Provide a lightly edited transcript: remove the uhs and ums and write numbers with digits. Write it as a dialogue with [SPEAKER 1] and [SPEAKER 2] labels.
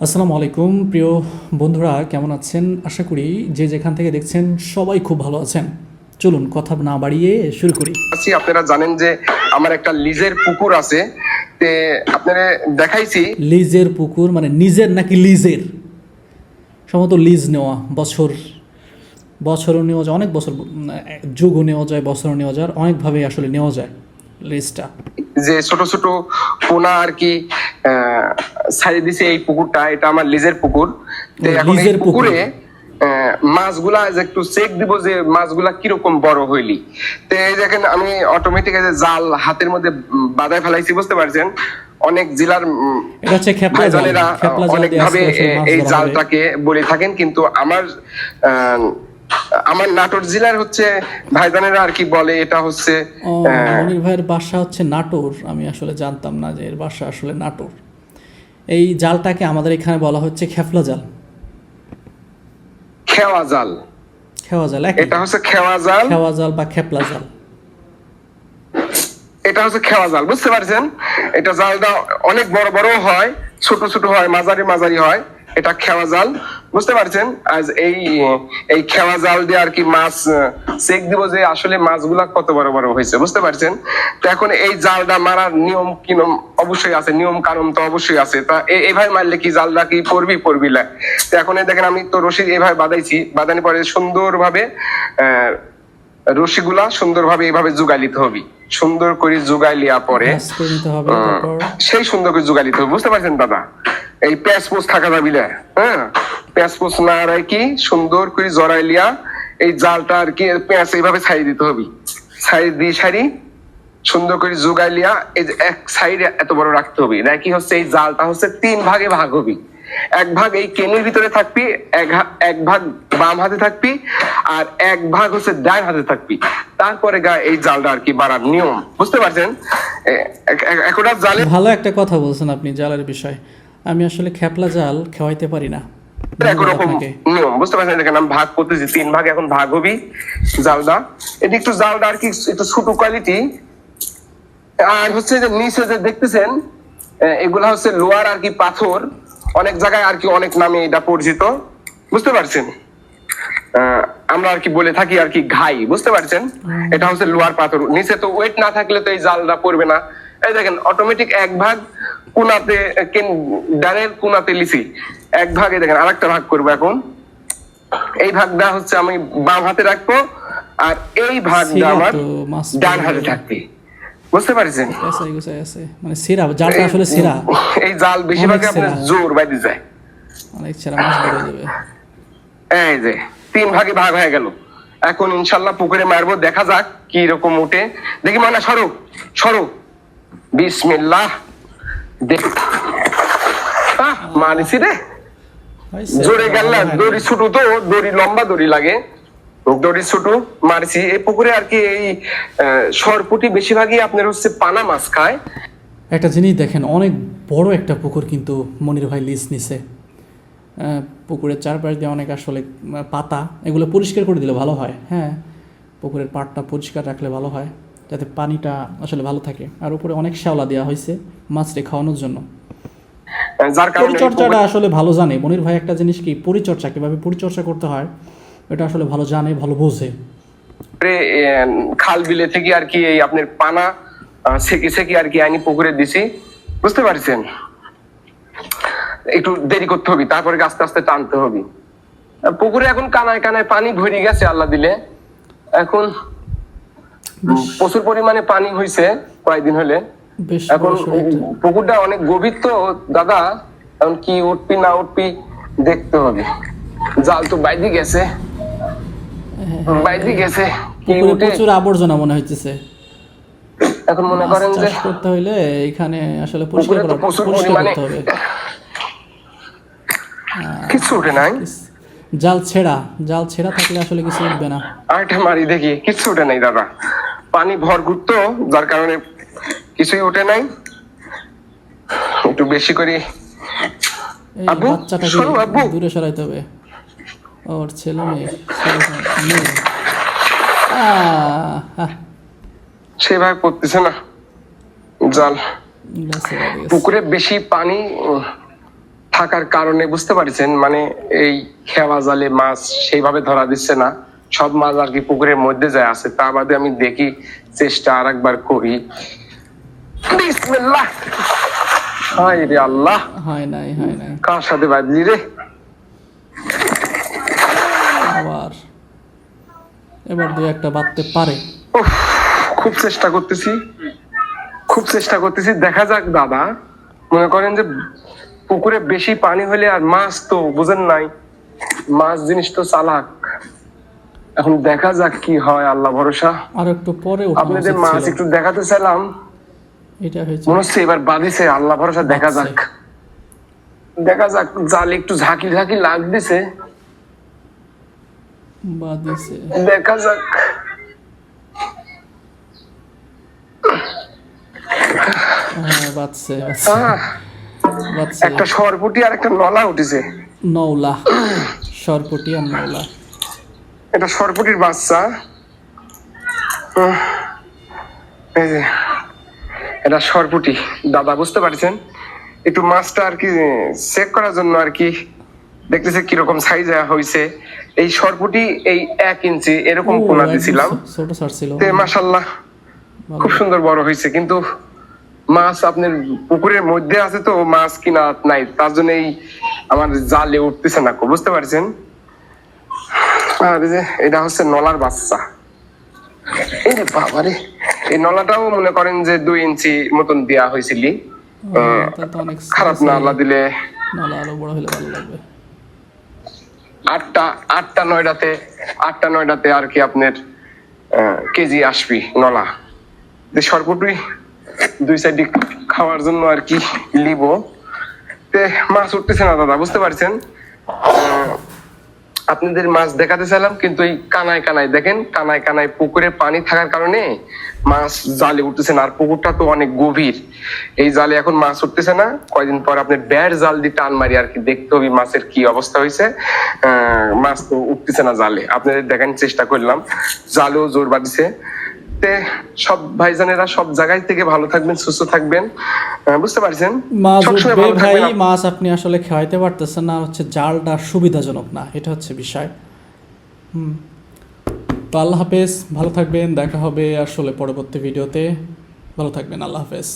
[SPEAKER 1] আসসালামু আলাইকুম প্রিয় বন্ধুরা, কেমন আছেন? আশা করি যে যেখান থেকে দেখছেন সবাই খুব ভালো আছেন। চলুন কথা না বাড়িয়ে শুরু করি।
[SPEAKER 2] আপনারা জানেন যে আমার একটা লিজের পুকুর আছে, তে আপনারা দেখাইছি।
[SPEAKER 1] লিজের পুকুর মানে নিজের নাকি লিজের? সম্ভবত লিজ নেওয়া, বছরও নেওয়া যায়, অনেক বছর, যুগও নেওয়া যায়, বছরও নেওয়া যায়, অনেকভাবে আসলে নেওয়া যায় লিজটা।
[SPEAKER 2] যে ছোট ছোট পোনা আর কি ছাড়িয়ে দিছে এই পুকুরটা, এটা আমার লিজের পুকুর। তো এখন এই
[SPEAKER 1] লিজের পুকুর।
[SPEAKER 2] পুকুরে মাছগুলা যে একটু চেক দিব যে মাছগুলা কিরকম বড় হইলি। তো এই দেখেন আমি অটোমেটিক জাল হাতের মধ্যে বাঁধায় ফেলাইছি, বুঝতে পারছেন। অনেক জেলার
[SPEAKER 1] এটা হচ্ছে খেপলা জাল।
[SPEAKER 2] ভাইজানেরা
[SPEAKER 1] খেপলা জাল
[SPEAKER 2] অনেক
[SPEAKER 1] দিয়ে
[SPEAKER 2] ভাবে
[SPEAKER 1] আজকে আসলে মাছ
[SPEAKER 2] এই
[SPEAKER 1] ধরা হবে।
[SPEAKER 2] জালটাকে বলে থাকেন, কিন্তু আমার নাটোর জেলার হচ্ছে ভাইজানেরা আর কি বলে এটা হচ্ছে
[SPEAKER 1] মনির ভাইয়ের বাসা হচ্ছে নাটোর। আমি আসলে জানতাম না যে এর বাসা আসলে নাটোর। এই জালটাকে আমাদের এখানে বলা হচ্ছে খেপলা জাল,
[SPEAKER 2] খেওয়া জাল।
[SPEAKER 1] খেওয়া জাল।
[SPEAKER 2] এটা হচ্ছে খেওয়া জাল,
[SPEAKER 1] খেওয়া জাল বা খেপলা জাল।
[SPEAKER 2] এটা হচ্ছে খেওয়া জাল, বুঝতে পারছেন। এটা জালটা অনেক বড় বড় হয়, ছোট ছোট হয়, মাঝারি মাঝারি হয়। এটা খেওয়া জাল, বুঝতে পারছেন। আজ এই খেওয়া জাল দিয়ে আর কি মাছ চেক দিব যে আসলে মাছগুলা কত বড় বড় হয়েছে, বুঝতে পারছেন। তো এখন এই জালটা মারার নিয়ম কিনম অবশ্যই আছে, নিয়ম কানুন তো অবশ্যই আছে। তা এইভাবে মারলে কি জালটা কি পড়বি না। তো এখন দেখেন আমি তো রশি এইভাবে বাঁধাইছি, বাঁধানোর পরে সুন্দরভাবে রশিগুলা সুন্দরভাবে এইভাবে জোগাই নিতে হবে। সুন্দর করে জোগাই লিয়া পরে সেই সুন্দর করে জোগাই নিতে হবে, বুঝতে পারছেন দাদা। এই প্যাঁচপোষ থাকা যাবি না, হ্যাঁ। প্যাঁচপোষ না রাখি সুন্দর করে জড়াই লিয়া এই জালটা আর কি পেঁয়াজ এইভাবে ছাড়িয়ে দিতে হবে। ছাড়ি সুন্দর করে জোগাই লিয়া এই যে এক সাইডে এত বড় রাখতে হবে। নাকি হচ্ছে এই জালটা হচ্ছে 3 ভাগে ভাগ হবে। এক ভাগ এই কেনির ভিতরে থাকবি, এক ভাগ বাম হাতে থাকবি, আর এক ভাগ হচ্ছে ডান হাতে থাকবি। তারপরে এই জালটা আর কি বাড়ার নিয়ম, বুঝতে পারছেন। এখন জালে
[SPEAKER 1] ভালো একটা কথা বলছেন আপনি জালের বিষয়। আমি আসলে খেপলা জাল খেওয়াইতে পারি না।
[SPEAKER 2] একরকম নিয়ম, বুঝতে পারছেন। দেখেন আমি ভাগ করতেছি, 3 ভাগ এখন ভাগ হবি জালটা। এটা একটু জালটা আর কি একটু ছোট কোয়ালিটি। আর হচ্ছে যে নিচে যে দেখতেছেন এগুলা হচ্ছে লোয়ার আর কি পাথর। অনেক জায়গায় আর কি অনেক নামে এটা পরিচিত, বুঝতে পারছেন। আমরা আর কি বলে থাকি আর কি ঘাই, বুঝতে পারছেন। এটা হচ্ছে লোহার পাথর। নিচে তো ওয়েট না থাকলে তো এই জালটা পড়বে না। এই দেখেন অটোমেটিক এক ভাগ কোনাতে ডানের কোনাতে লিছি, এক ভাগে দেখেন আরেকটা ভাগ করবো। এখন এই ভাগটা হচ্ছে আমি বাম হাতে রাখবো, আর এই ভাগটা আমার ডান হাতে থাকবে, বুঝতে পারছেন।
[SPEAKER 1] মানে সিরা জালটা আসলে সিরা।
[SPEAKER 2] এই জাল বেশিরভাগ আপনার জোর বাইরে যায়,
[SPEAKER 1] অনেক ছেড়া মাছ বের হয়ে যাবে।
[SPEAKER 2] এই যে 3 ভাগে ভাগ হয়ে গেল। এখন ইনশাল্লাহ পুকুরে মারবো, দেখা যাক কি রকম উঠে। দেখি মানে সরো বিসমিল্লাহ। দেখ মারিছি রে, জোরে গেল না। দড়ি ছোট তো, দড়ি লম্বা দড়ি লাগে, দড়ি ছোট মারছি। এই পুকুরে আর কি এই সরপুটি বেশিরভাগই আপনার হচ্ছে পানা মাছ খায়।
[SPEAKER 1] একটা জিনিস দেখেন, অনেক বড় একটা পুকুর কিন্তু মনির ভাই লিজ নিছে। পুকুরের চারপাশ দিয়ে অনেক আসলে পাতা, এগুলো পরিষ্কার করে দিলে ভালো হয়। হ্যাঁ, পুকুরের পাড়টা পরিষ্কার রাখলে ভালো হয়, যাতে পানিটা আসলে ভালো থাকে। আর উপরে অনেক শ্যাওলা দেওয়া হয়েছে মাছরে খাওয়ানোর জন্য। পরিচর্যাটা আসলে ভালো জানে মনির ভাই। একটা জিনিস কি, পরিচর্যা কিভাবে পরিচর্যা করতে হয় এটা আসলে ভালো জানে, ভালো বোঝে।
[SPEAKER 2] খাল বিলে থেকে আর কি এই আপনার পানা সেকি আর কি আইনি পুকুরে দিছি, বুঝতে পারছেন। একটু দেরি করতে হবে, তারপরে আস্তে আস্তে টানতে হবে। পুকুরে এখন কানায় কানায় পানি ভরে গেছে আল্লাহ দিলে। এখন প্রচুর পরিমাণে পানি হয়েছে কয়েকদিন হলে। এখন পুকুরটা অনেক গভীর তো দাদা, এখন কি উঠবি না উঠবি দেখতে হবে। জাল তো বাইরে গেছে,
[SPEAKER 1] প্রচুর আবর্জনা মনে হচ্ছে।
[SPEAKER 2] এখন মনে করেন যে
[SPEAKER 1] করতে হইলে এখানে আসলে পরিষ্কার করতে হবে।
[SPEAKER 2] কিছু উঠে নাই,
[SPEAKER 1] জাল ছেড়া থাকলে আসলে কিছু উঠবে না।
[SPEAKER 2] আরেকটা মারি দেখি, কিছু উঠে নাই দাদা। পানি ভরপুর তো, যার কারণে কিছুই উঠে নাই। একটু বেশি করে
[SPEAKER 1] বাচ্চাটাকে দূরে সরাইতে হবে। ওর ছেলে মেয়ে
[SPEAKER 2] সেভাবে পড়তেছে না জাল। পুকুরে বেশি পানি থাকার কারণে বুঝতে পারছেন, মানে এই খেওয়া জালে মাছ সেইভাবে ধরা দিচ্ছে না, সব মাছ আর কি পুকুরের মধ্যে যায় আছে। তা বাদে আমি দেখি, চেষ্টা আর একবার করি। বিসমিল্লাহ। হায় রে আল্লাহ,
[SPEAKER 1] হয় নাই।
[SPEAKER 2] কার সাথে বাজলি রে?
[SPEAKER 1] আবার এবার দুই একটা বাঁধতে পারে।
[SPEAKER 2] উফ, খুব চেষ্টা করতেছি, দেখা যাক দাদা। মনে করেন যে পুকুরে বেশি পানি হলে আর মাছ তো বুঝেন নাই, মাছ জিনিস তো চালাক। এখন দেখা যাক কি হয়, আল্লাহ ভরসা।
[SPEAKER 1] আর একটু পরে
[SPEAKER 2] আপনাদের মাছ একটু দেখাতে চাইলাম,
[SPEAKER 1] এটা হয়েছে
[SPEAKER 2] মনে হচ্ছে এবার বাঁধিছে, আল্লাহ ভরসা। দেখা যাক জাল একটু ঝাঁকি লাগতেছে,
[SPEAKER 1] বাঁধিছে।
[SPEAKER 2] দেখা যাক।
[SPEAKER 1] হ্যাঁ, বাঁধছে।
[SPEAKER 2] একটা সরপুটি আর একটা নলা উঠেছে।
[SPEAKER 1] নওলা, সরপুটি আর নওলা।
[SPEAKER 2] এটা সরপুটির বাচ্চা। এই যে এটা সরপুটি দাদা, বুঝতে পারছেন? একটু মাছটা আর কি চেক করার জন্য আর কি দেখতেছে কিরকম সাইজ হয়েছে। এই সরপুটি এই 1 ইঞ্চি এরকম কোনা দিছিলাম,
[SPEAKER 1] ছোট ছিল।
[SPEAKER 2] মাশাআল্লাহ খুব সুন্দর বড় হয়েছে। কিন্তু মাছ আপনার পুকুরের মধ্যে আছে তো, মাছ কিনা নাই, তার জন্য এই আমার জালে উঠতেছে না, বুঝতে পারছেন? আর এই যে এটা হচ্ছে নলার বাচ্চা। এই যে বাবারে, এই নলাটাও মনে করেন যে 2 ইঞ্চি মতন দেয়া হয়েছিল। খারাপ না, আল্লাহ দিলে
[SPEAKER 1] নলা আরো বড় হলে ভালো লাগবে।
[SPEAKER 2] 8টা 9টাতে আর কি আপনার কেজি আসবি নলা। সরপুটি 2 সাইড খাওয়ার জন্য আর কি লিব। মাছ উঠতেছে না দাদা, বুঝতে পারছেন? আপনাদের মাছ দেখাতে চাইলাম, কিন্তু এই কানায় দেখেন, কানায় পুকুরে পানি থাকার কারণে মাছ জালে উঠতেছে না। আর পুকুরটা তো অনেক গভীর, এই জালে এখন মাছ উঠতেছে না। কয়দিন পর আপনার ব্যাট জাল দিয়ে টান মারি আর কি দেখতে হবে মাছের কি অবস্থা হয়েছে। মাছ তো উঠতেছে না জালে, আপনাদের দেখানোর চেষ্টা করলাম। জালেও জোর বাঁধিছে। সব ভাইজানেরা সব জায়গায় থেকে ভালো থাকবেন, সুস্থ থাকবেন, বুঝতে পারছেন?
[SPEAKER 1] মাছ উঠবে ভাই, মাছ আপনি আসলে খাওয়াইতে পারতেছেন না, হচ্ছে জালটা সুবিধাজনক না, এটা হচ্ছে বিষয়। তো আল্লাহ হাফেজ, ভালো থাকবেন, দেখা হবে আসলে পরবর্তী ভিডিওতে। ভালো থাকবেন, আল্লাহ হাফেজ।